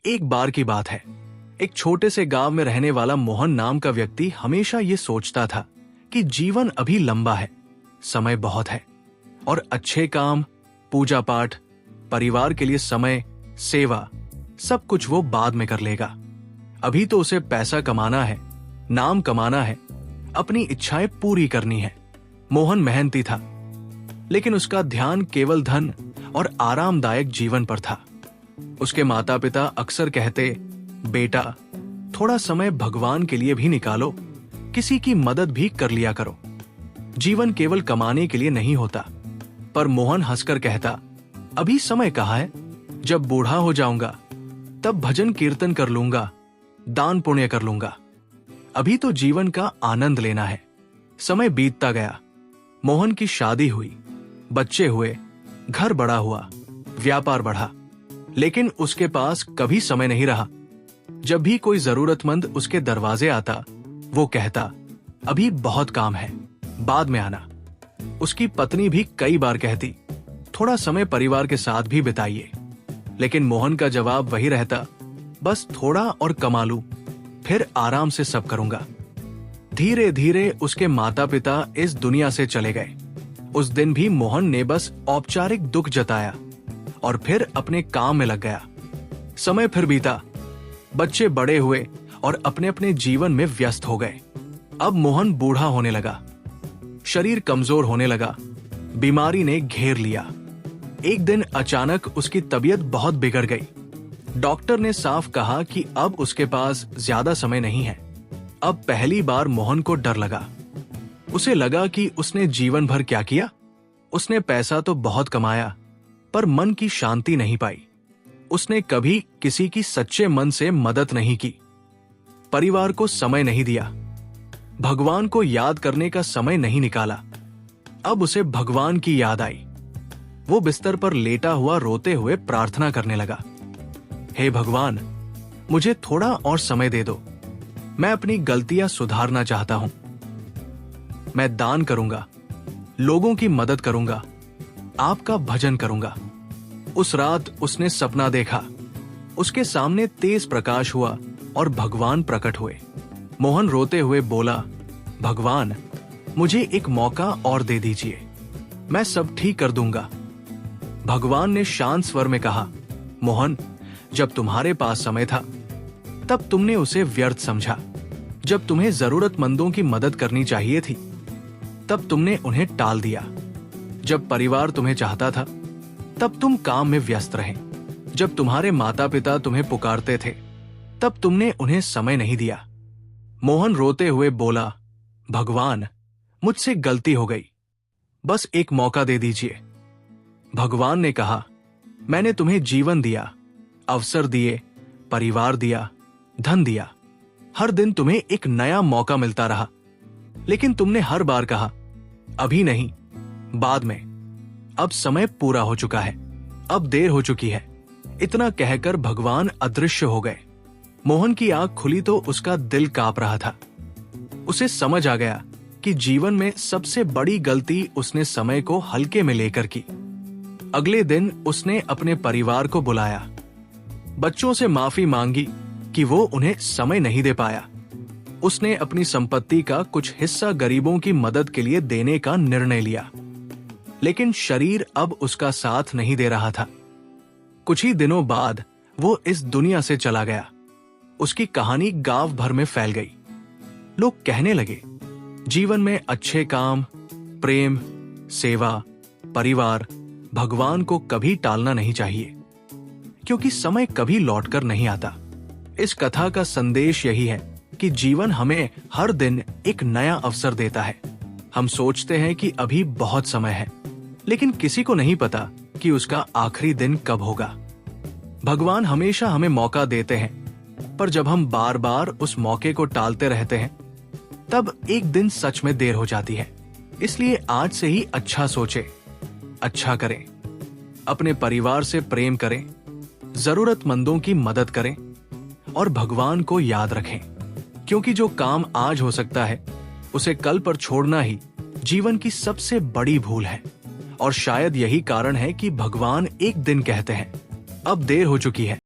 एक बार की बात है। एक छोटे से गांव में रहने वाला मोहन नाम का व्यक्ति हमेशा ये सोचता था कि जीवन अभी लंबा है, समय बहुत है और अच्छे काम, पूजा पाठ, परिवार के लिए समय, सेवा, सब कुछ वो बाद में कर लेगा। अभी तो उसे पैसा कमाना है, नाम कमाना है, अपनी इच्छाएं पूरी करनी है। मोहन मेहनती था, लेकिन उसका ध्यान केवल धन और आरामदायक जीवन पर था। उसके माता पिता अक्सर कहते, बेटा थोड़ा समय भगवान के लिए भी निकालो, किसी की मदद भी कर लिया करो। जीवन केवल कमाने के लिए नहीं होता। पर मोहन हंसकर कहता, अभी समय कहाँ है? जब बूढ़ा हो जाऊंगा तब भजन कीर्तन कर लूंगा, दान पुण्य कर लूंगा। अभी तो जीवन का आनंद लेना है। समय बीतता गया। मोहन की शादी हुई, बच्चे हुए, घर बड़ा हुआ, व्यापार बढ़ा, लेकिन उसके पास कभी समय नहीं रहा। जब भी कोई जरूरतमंद उसके दरवाजे आता, वो कहता, अभी बहुत काम है, बाद में आना। उसकी पत्नी भी कई बार कहती, थोड़ा समय परिवार के साथ भी बिताइए, लेकिन मोहन का जवाब वही रहता, बस थोड़ा और कमा लूं, फिर आराम से सब करूंगा। धीरे धीरे उसके माता पिता इस दुनिया से चले गए। उस दिन भी मोहन ने बस औपचारिक दुख जताया और फिर अपने काम में लग गया। समय फिर बीता, बच्चे बड़े हुए और अपने अपने जीवन में व्यस्त हो गए। अब मोहन बूढ़ा होने लगा, शरीर कमजोर होने लगा, बीमारी ने घेर लिया। एक दिन अचानक उसकी तबीयत बहुत बिगड़ गई। डॉक्टर ने साफ कहा कि अब उसके पास ज्यादा समय नहीं है। अब पहली बार मोहन को डर लगा। उसे लगा कि उसने जीवन भर क्या किया। उसने पैसा तो बहुत कमाया, पर मन की शांति नहीं पाई। उसने कभी किसी की सच्चे मन से मदद नहीं की, परिवार को समय नहीं दिया, भगवान को याद करने का समय नहीं निकाला। अब उसे भगवान की याद आई। वो बिस्तर पर लेटा हुआ रोते हुए प्रार्थना करने लगा, हे भगवान, मुझे थोड़ा और समय दे दो। मैं अपनी गलतियां सुधारना चाहता हूं। मैं दान करूंगा, लोगों की मदद करूंगा, आपका भजन करूंगा। उस रात उसने सपना देखा। उसके सामने तेज प्रकाश हुआ और भगवान प्रकट हुए। मोहन रोते हुए बोला, भगवान, मुझे एक मौका और दे दीजिए, मैं सब ठीक कर दूंगा। भगवान ने शांत स्वर में कहा, मोहन, जब तुम्हारे पास समय था तब तुमने उसे व्यर्थ समझा। जब तुम्हें जरूरतमंदों की मदद करनी चाहिए थी तब तुमने उन्हें टाल दिया। जब परिवार तुम्हें चाहता था तब तुम काम में व्यस्त रहे। जब तुम्हारे माता पिता तुम्हें पुकारते थे तब तुमने उन्हें समय नहीं दिया। मोहन रोते हुए बोला, भगवान, मुझसे गलती हो गई, बस एक मौका दे दीजिए। भगवान ने कहा, मैंने तुम्हें जीवन दिया, अवसर दिए, परिवार दिया, धन दिया। हर दिन तुम्हें एक नया मौका मिलता रहा, लेकिन तुमने हर बार कहा, अभी नहीं, बाद में। अब समय पूरा हो चुका है, अब देर हो चुकी है। इतना कहकर भगवान अदृश्य हो गए। मोहन की आंख खुली तो उसका दिल कांप रहा था। उसे समझ आ गया कि जीवन में सबसे बड़ी गलती उसने समय को हल्के में लेकर की। अगले दिन उसने अपने परिवार को बुलाया, बच्चों से माफी मांगी कि वो उन्हें समय नहीं दे पाया। उसने अपनी संपत्ति का कुछ हिस्सा गरीबों की मदद के लिए देने का निर्णय लिया, लेकिन शरीर अब उसका साथ नहीं दे रहा था। कुछ ही दिनों बाद वो इस दुनिया से चला गया। उसकी कहानी गांव भर में फैल गई। लोग कहने लगे, जीवन में अच्छे काम, प्रेम, सेवा, परिवार, भगवान को कभी टालना नहीं चाहिए, क्योंकि समय कभी लौटकर नहीं आता। इस कथा का संदेश यही है कि जीवन हमें हर दिन एक नया अवसर देता है। हम सोचते हैं कि अभी बहुत समय है, लेकिन किसी को नहीं पता कि उसका आखिरी दिन कब होगा। भगवान हमेशा हमें मौका देते हैं, पर जब हम बार बार उस मौके को टालते रहते हैं, तब एक दिन सच में देर हो जाती है। इसलिए आज से ही अच्छा सोचें, अच्छा करें, अपने परिवार से प्रेम करें, जरूरतमंदों की मदद करें और भगवान को याद रखें, क्योंकि जो काम आज हो सकता है उसे कल पर छोड़ना ही जीवन की सबसे बड़ी भूल है। और शायद यही कारण है कि भगवान एक दिन कहते हैं, अब देर हो चुकी है।